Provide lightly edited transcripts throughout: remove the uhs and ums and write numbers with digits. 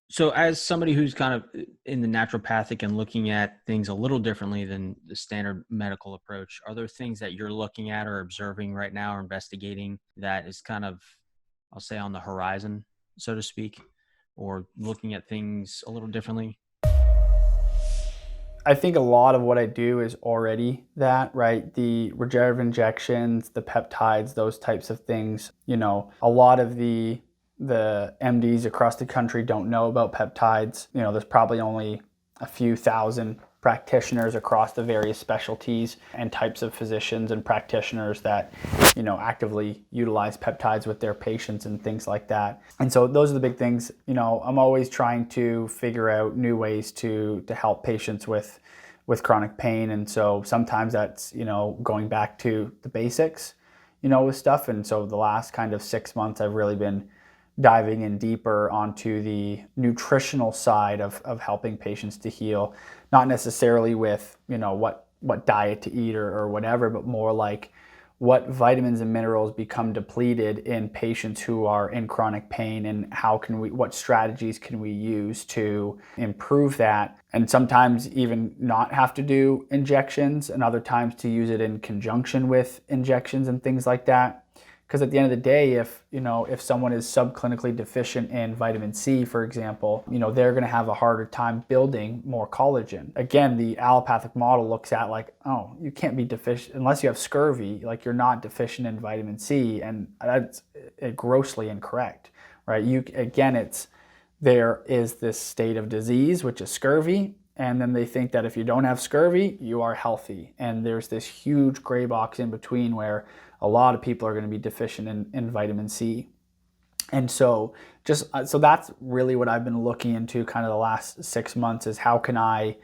So, as somebody who's kind of in the naturopathic and looking at things a little differently than the standard medical approach, are there things that you're looking at or observing right now or investigating that is kind of, I'll say, on the horizon, so to speak, or looking at things a little differently? I think a lot of what I do is already that, right? The regenerative injections, the peptides, those types of things. A lot of the MDs across the country don't know about peptides. There's probably only a few thousand practitioners across the various specialties and types of physicians and practitioners that actively utilize peptides with their patients and things like that. And so those are the big things. I'm always trying to figure out new ways to help patients with chronic pain. And so sometimes that's going back to the basics with stuff. And so the last kind of 6 months I've really been diving in deeper onto the nutritional side of helping patients to heal, not necessarily with what diet to eat or whatever, but more like what vitamins and minerals become depleted in patients who are in chronic pain, and what strategies can we use to improve that, and sometimes even not have to do injections, and other times to use it in conjunction with injections and things like that. Because at the end of the day, if someone is subclinically deficient in vitamin C, for example, they're going to have a harder time building more collagen. Again, the allopathic model looks at like, oh, you can't be deficient unless you have scurvy, like you're not deficient in vitamin C, and that's grossly incorrect, right? There is this state of disease, which is scurvy, and then they think that if you don't have scurvy, you are healthy. And there's this huge gray box in between where a lot of people are going to be deficient in vitamin C. And so so that's really what I've been looking into kind of the last 6 months, is how can I,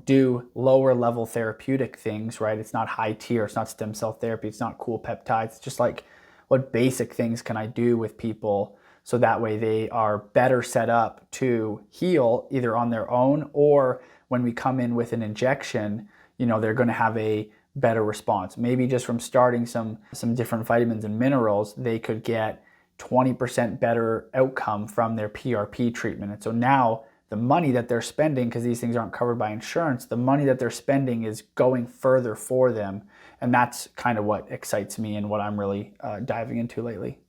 do lower level therapeutic things, right? It's not high tier, it's not stem cell therapy, it's not cool peptides. It's just like, what basic things can I do with people so that way they are better set up to heal either on their own, or when we come in with an injection, they're going to have a better response. Maybe just from starting some different vitamins and minerals, they could get 20% better outcome from their PRP treatment. And so now the money that they're spending, because these things aren't covered by insurance, the money that they're spending is going further for them. And that's kind of what excites me and what I'm really diving into lately.